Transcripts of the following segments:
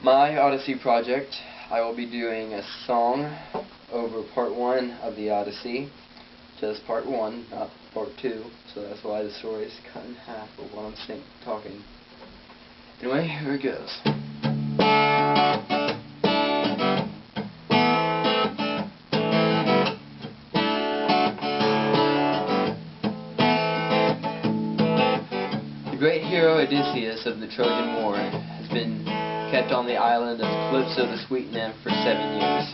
My Odyssey project, I will be doing a song over part 1 of the Odyssey. Just part 1, not part 2, so that's why the story is cut in half of what I'm talking. Anyway, here it goes. The great hero Odysseus of the Trojan War has been kept on the island of Calypso the Sweet Nymph for 7 years.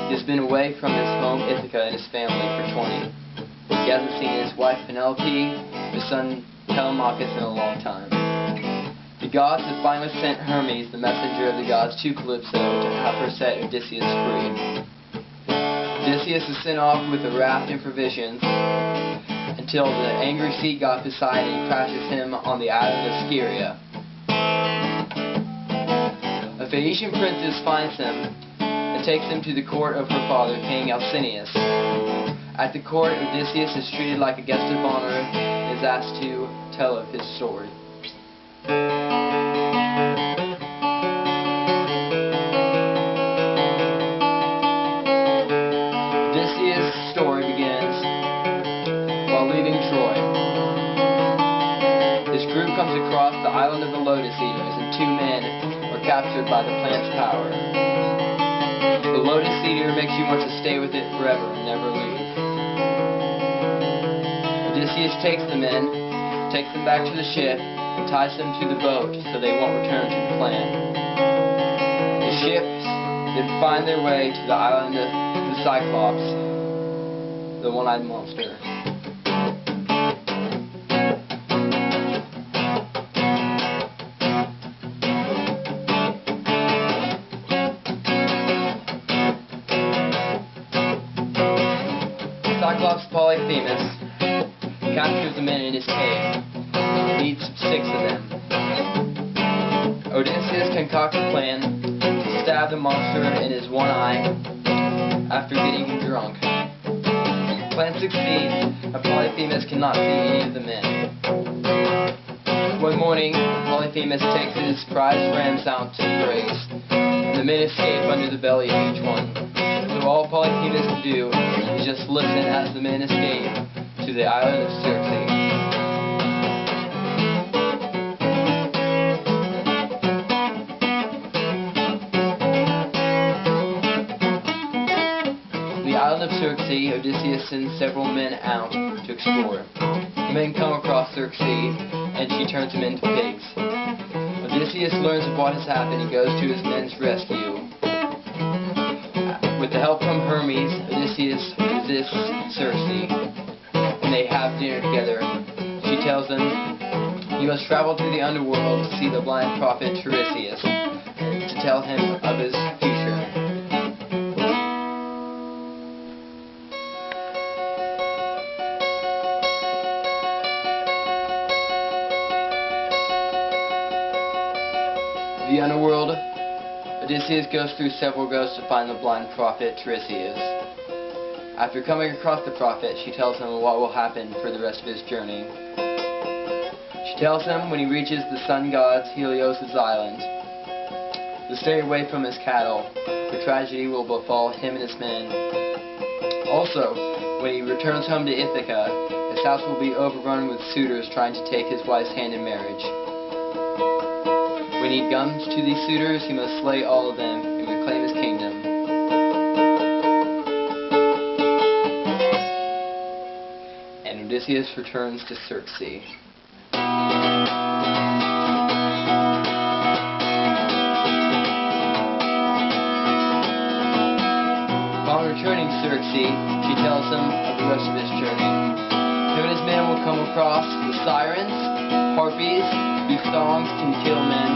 He has been away from his home Ithaca and his family for 20. He hasn't seen his wife Penelope, his son Telemachus in a long time. The gods have finally sent Hermes, the messenger of the gods, to Calypso to have her set Odysseus free. Odysseus is sent off with a raft and provisions until the angry sea god Poseidon crashes him on the island of Scheria. A Phaeacian princess finds him and takes him to the court of her father, King Alcinous. At the court, Odysseus is treated like a guest of honor and is asked to tell of his story. Odysseus' story begins while leaving Troy. His crew comes across the island of the Lotus Eaters, and 2 men are captured by the plant's power. The Lotus Eater makes you want to stay with it forever and never leave. Odysseus takes the men, takes them back to the ship, and ties them to the boat so they won't return to the plant. The ships then find their way to the island of the Cyclops, the one-eyed monster. Cyclops Polyphemus captures the men in his cave and eats 6 of them. Odysseus concocts a plan to stab the monster in his one eye after getting him drunk. The plan succeeds, and Polyphemus cannot see any of the men. One morning, Polyphemus takes his prized rams out to graze, and the men escape under the belly of each one. So all Polyphemus can do is just listen as the men escape to the island of Circe. The island of Circe, Odysseus sends several men out to explore. The men come across Circe, and she turns them into pigs. Odysseus learns of what has happened and goes to his men's rescue. With the help from Hermes, Odysseus resists Circe, and they have dinner together. She tells him he must travel to the underworld to see the blind prophet Tiresias, to tell him of his future. The underworld, Odysseus goes through several ghosts to find the blind prophet Tiresias. After coming across the prophet, she tells him what will happen for the rest of his journey. She tells him when he reaches the sun god's Helios' island to stay away from his cattle, for tragedy will befall him and his men. Also, when he returns home to Ithaca, his house will be overrun with suitors trying to take his wife's hand in marriage. When he comes to these suitors, he must slay all of them and reclaim his kingdom. And Odysseus returns to Circe. Upon returning to Circe, she tells him of the rest of his journey. Him and his men will come across the sirens, harpies, whose songs can kill men,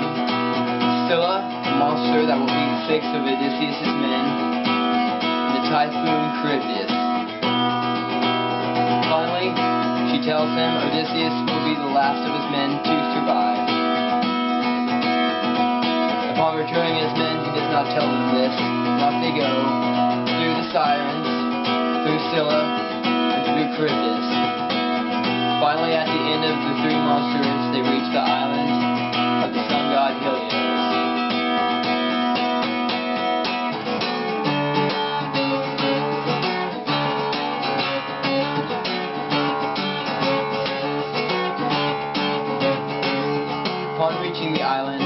Scylla, a monster that will eat 6 of Odysseus' men, and the typhoon Charybdis. Finally, she tells him Odysseus will be the last of his men to survive. Upon returning his men, he does not tell them this, and off they go, through the sirens, through Scylla, and through Charybdis. Finally, at the end of the 3 monsters, they reach the island of the sun god Helios. Upon reaching the island,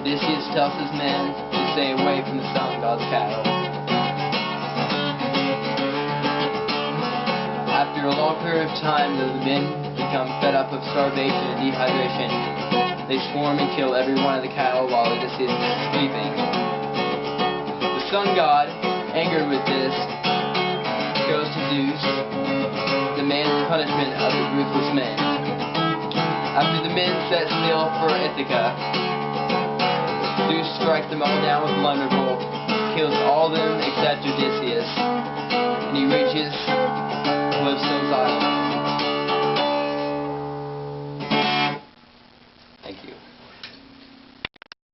Odysseus tells his men to stay away from the sun god's cattle. After a long period of time, the men become fed up of starvation and dehydration. They swarm and kill every one of the cattle while Odysseus is sleeping. The sun god, angered with this, goes to Zeus, demands punishment of the ruthless men. After the men set sail for Ithaca, Zeus strikes them all down with thunderbolt, kills all of them except Odysseus, and he reaches Calypso's island.